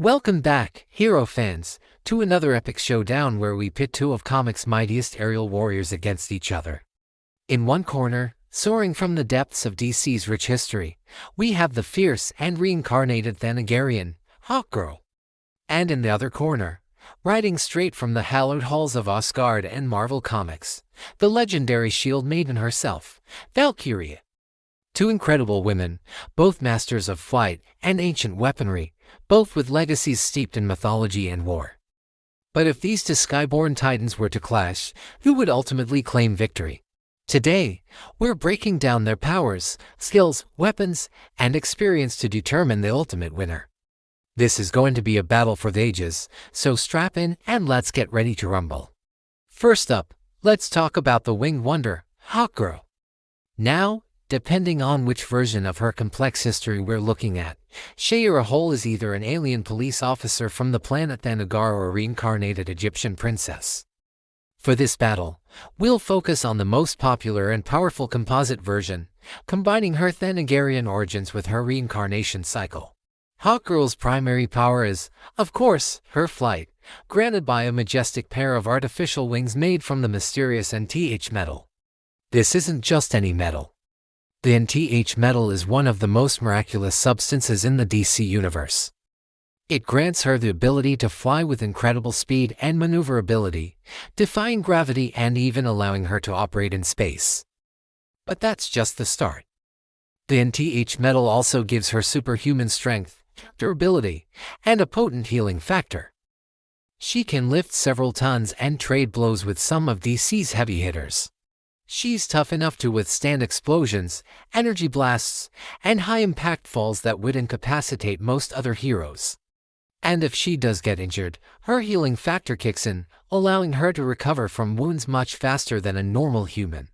Welcome back, hero fans, to another epic showdown where we pit two of comics' mightiest aerial warriors against each other. In one corner, soaring from the depths of DC's rich history, we have the fierce and reincarnated Thanagarian, Hawkgirl. And in the other corner, riding straight from the hallowed halls of Asgard and Marvel Comics, the legendary shield maiden herself, Valkyrie. Two incredible women, both masters of flight and ancient weaponry, both with legacies steeped in mythology and war. But if these two skyborn titans were to clash, who would ultimately claim victory? Today, we're breaking down their powers, skills, weapons, and experience to determine the ultimate winner. This is going to be a battle for the ages, so strap in and let's get ready to rumble. First up, let's talk about the winged wonder, Hawkgirl. Now, depending on which version of her complex history we're looking at, Shayera Hole is either an alien police officer from the planet Thanagar or a reincarnated Egyptian princess. For this battle, we'll focus on the most popular and powerful composite version, combining her Thanagarian origins with her reincarnation cycle. Hawkgirl's primary power is, of course, her flight, granted by a majestic pair of artificial wings made from the mysterious NTH metal. This isn't just any metal. The NTH metal is one of the most miraculous substances in the DC universe. It grants her the ability to fly with incredible speed and maneuverability, defying gravity and even allowing her to operate in space. But that's just the start. The NTH metal also gives her superhuman strength, durability, and a potent healing factor. She can lift several tons and trade blows with some of DC's heavy hitters. She's tough enough to withstand explosions, energy blasts, and high-impact falls that would incapacitate most other heroes. And if she does get injured, her healing factor kicks in, allowing her to recover from wounds much faster than a normal human.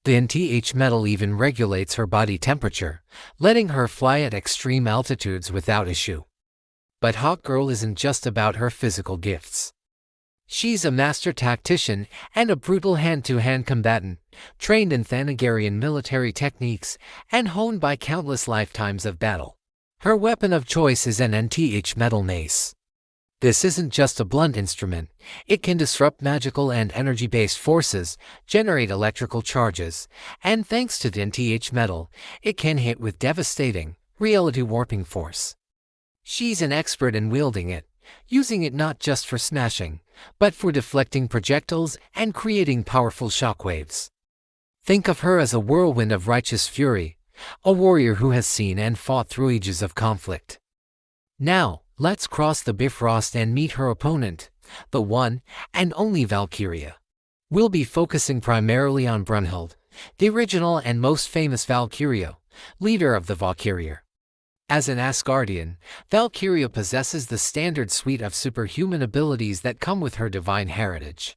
The NTH metal even regulates her body temperature, letting her fly at extreme altitudes without issue. But Hawkgirl isn't just about her physical gifts. She's a master tactician and a brutal hand-to-hand combatant, trained in Thanagarian military techniques and honed by countless lifetimes of battle. Her weapon of choice is an NTH metal mace. This isn't just a blunt instrument. It can disrupt magical and energy-based forces, generate electrical charges, and thanks to the NTH metal, it can hit with devastating, reality-warping force. She's an expert in wielding it, using it not just for smashing, but for deflecting projectiles and creating powerful shockwaves. Think of her as a whirlwind of righteous fury, a warrior who has seen and fought through ages of conflict. Now, let's cross the Bifrost and meet her opponent, the one and only Valkyrie. We'll be focusing primarily on Brunhild, the original and most famous Valkyrie, leader of the Valkyrie. As an Asgardian, Valkyrie possesses the standard suite of superhuman abilities that come with her divine heritage.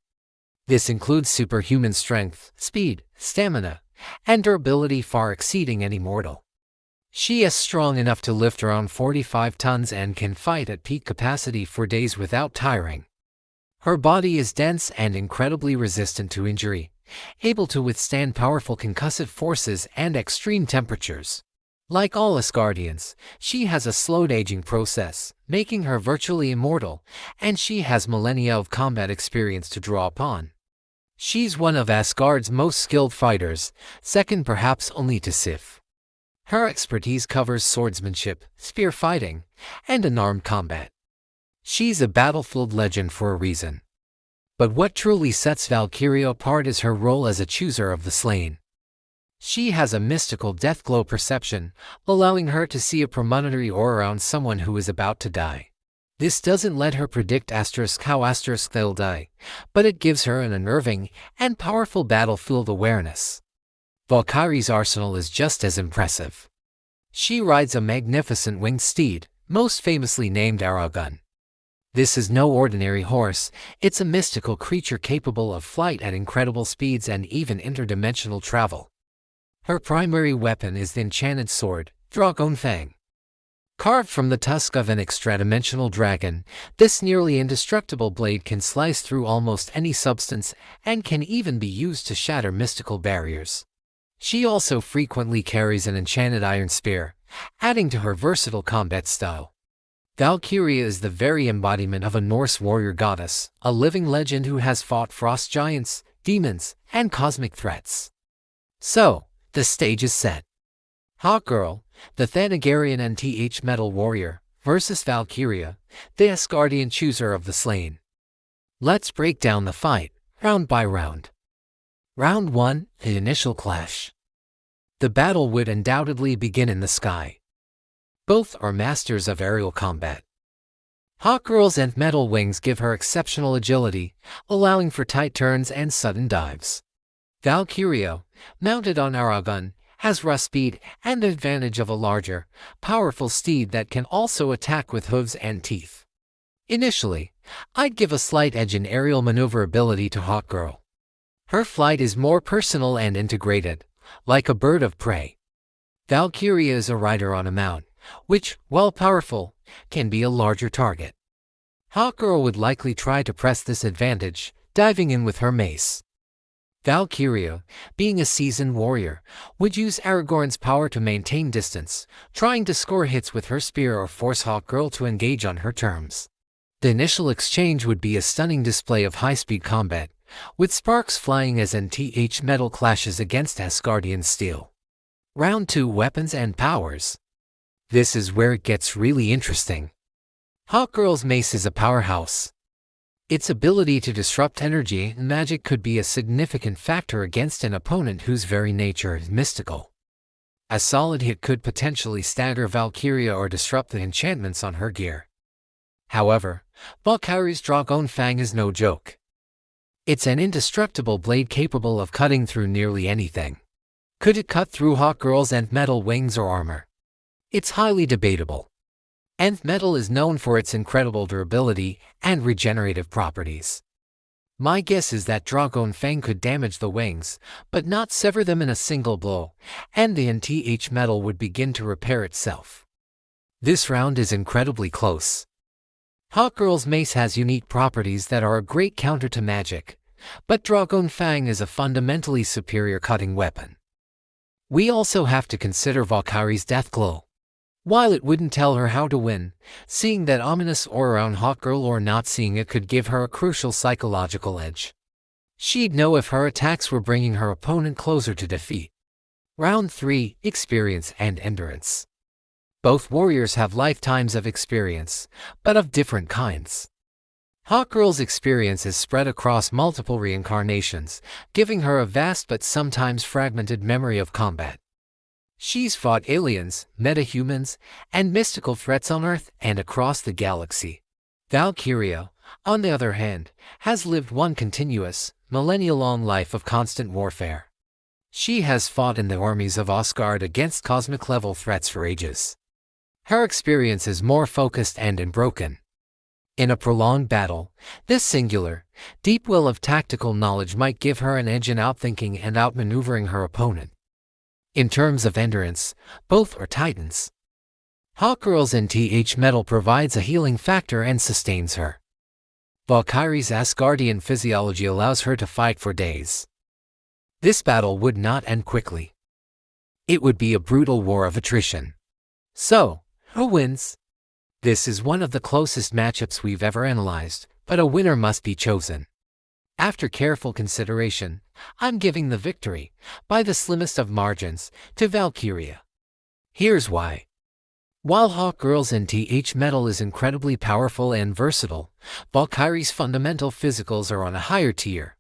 This includes superhuman strength, speed, stamina, and durability far exceeding any mortal. She is strong enough to lift around 45 tons and can fight at peak capacity for days without tiring. Her body is dense and incredibly resistant to injury, able to withstand powerful concussive forces and extreme temperatures. Like all Asgardians, she has a slowed aging process, making her virtually immortal, and she has millennia of combat experience to draw upon. She's one of Asgard's most skilled fighters, second perhaps only to Sif. Her expertise covers swordsmanship, spear fighting, and unarmed combat. She's a battlefield legend for a reason. But what truly sets Valkyrie apart is her role as a chooser of the slain. She has a mystical deathglow perception, allowing her to see a premonitory aura around someone who is about to die. This doesn't let her predict how they'll die, but it gives her an unnerving and powerful battlefield awareness. Valkyrie's arsenal is just as impressive. She rides a magnificent winged steed, most famously named Aragon. This is no ordinary horse, it's a mystical creature capable of flight at incredible speeds and even interdimensional travel. Her primary weapon is the enchanted sword, Dragonfang. Carved from the tusk of an extradimensional dragon, this nearly indestructible blade can slice through almost any substance and can even be used to shatter mystical barriers. She also frequently carries an enchanted iron spear, adding to her versatile combat style. Valkyrie is the very embodiment of a Norse warrior goddess, a living legend who has fought frost giants, demons, and cosmic threats. So, the stage is set. Hawkgirl, the Thanagarian and metal warrior, versus Valkyrie, the Asgardian chooser of the slain. Let's break down the fight, round by round. Round 1, the initial clash. The battle would undoubtedly begin in the sky. Both are masters of aerial combat. Hawkgirl's metal wings give her exceptional agility, allowing for tight turns and sudden dives. Valkyrie, mounted on Aragon, has raw speed and the advantage of a larger, powerful steed that can also attack with hooves and teeth. Initially, I'd give a slight edge in aerial maneuverability to Hawkgirl. Her flight is more personal and integrated, like a bird of prey. Valkyrie is a rider on a mount, which, while powerful, can be a larger target. Hawkgirl would likely try to press this advantage, diving in with her mace. Valkyrie, being a seasoned warrior, would use Aragorn's power to maintain distance, trying to score hits with her spear or force Hawkgirl to engage on her terms. The initial exchange would be a stunning display of high-speed combat, with sparks flying as metal clashes against Asgardian steel. Round 2, weapons and powers. This is where it gets really interesting. Hawkgirl's mace is a powerhouse. Its ability to disrupt energy and magic could be a significant factor against an opponent whose very nature is mystical. A solid hit could potentially stagger Valkyrie or disrupt the enchantments on her gear. However, Valkyrie's Dragon Fang is no joke. It's an indestructible blade capable of cutting through nearly anything. Could it cut through Hawkgirl's metal wings or armor? It's highly debatable. Metal is known for its incredible durability and regenerative properties. My guess is that Dragon Fang could damage the wings, but not sever them in a single blow, and the metal would begin to repair itself. This round is incredibly close. Hawkgirl's mace has unique properties that are a great counter to magic, but Dragon Fang is a fundamentally superior cutting weapon. We also have to consider Valkyrie's Deathglow. While it wouldn't tell her how to win, seeing that ominous aura around Hawkgirl or not seeing it could give her a crucial psychological edge. She'd know if her attacks were bringing her opponent closer to defeat. Round 3, experience and endurance. Both warriors have lifetimes of experience, but of different kinds. Hawkgirl's experience is spread across multiple reincarnations, giving her a vast but sometimes fragmented memory of combat. She's fought aliens, metahumans, and mystical threats on Earth and across the galaxy. Valkyrie, on the other hand, has lived one continuous, millennia-long life of constant warfare. She has fought in the armies of Asgard against cosmic-level threats for ages. Her experience is more focused and unbroken. In a prolonged battle, this singular, deep well of tactical knowledge might give her an edge in outthinking and outmaneuvering her opponent. In terms of endurance, both are titans. Hawkgirl's metal provides a healing factor and sustains her. Valkyrie's Asgardian physiology allows her to fight for days. This battle would not end quickly. It would be a brutal war of attrition. So, who wins? This is one of the closest matchups we've ever analyzed, but a winner must be chosen. After careful consideration, I'm giving the victory, by the slimmest of margins, to Valkyrie. Here's why. While Hawkgirl's metal is incredibly powerful and versatile, Valkyrie's fundamental physicals are on a higher tier.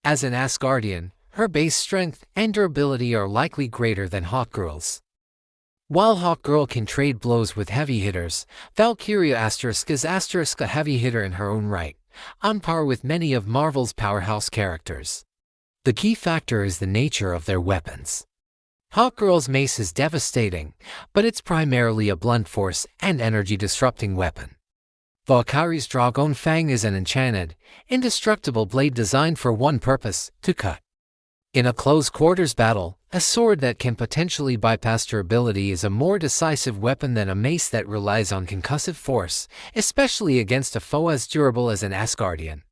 As an Asgardian, her base strength and durability are likely greater than Hawkgirl's. While Hawkgirl can trade blows with heavy hitters, Valkyrie is a heavy hitter in her own right, on par with many of Marvel's powerhouse characters. The key factor is the nature of their weapons. Hawkgirl's mace is devastating, but it's primarily a blunt force and energy-disrupting weapon. Valkyrie's Dragon Fang is an enchanted, indestructible blade designed for one purpose, to cut. In a close-quarters battle, a sword that can potentially bypass durability is a more decisive weapon than a mace that relies on concussive force, especially against a foe as durable as an Asgardian.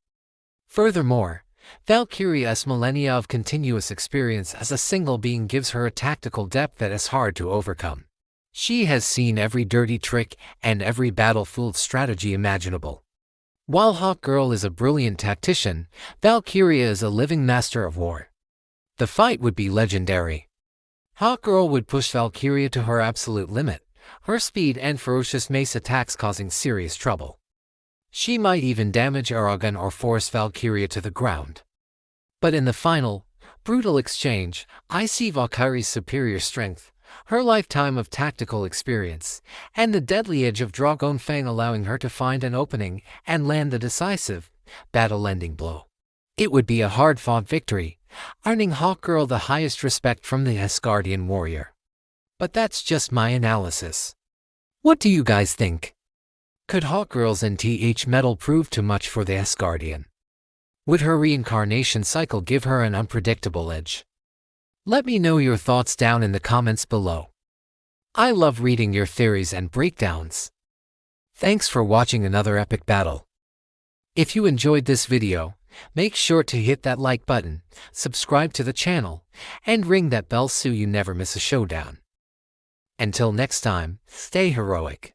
Furthermore, Valkyrie's millennia of continuous experience as a single being gives her a tactical depth that is hard to overcome. She has seen every dirty trick and every battlefield strategy imaginable. While Hawkgirl is a brilliant tactician, Valkyrie is a living master of war. The fight would be legendary. Hawkgirl would push Valkyrie to her absolute limit, her speed and ferocious mace attacks causing serious trouble. She might even damage Aragon or force Valkyrie to the ground. But in the final, brutal exchange, I see Valkyrie's superior strength, her lifetime of tactical experience, and the deadly edge of Dragon Fang allowing her to find an opening and land the decisive, battle-ending blow. It would be a hard-fought victory, earning Hawkgirl the highest respect from the Asgardian warrior. But that's just my analysis. What do you guys think? Could Hawkgirl's NTH metal prove too much for the Asgardian? Would her reincarnation cycle give her an unpredictable edge? Let me know your thoughts down in the comments below. I love reading your theories and breakdowns. Thanks for watching another epic battle. If you enjoyed this video, make sure to hit that like button, subscribe to the channel, and ring that bell so you never miss a showdown. Until next time, stay heroic.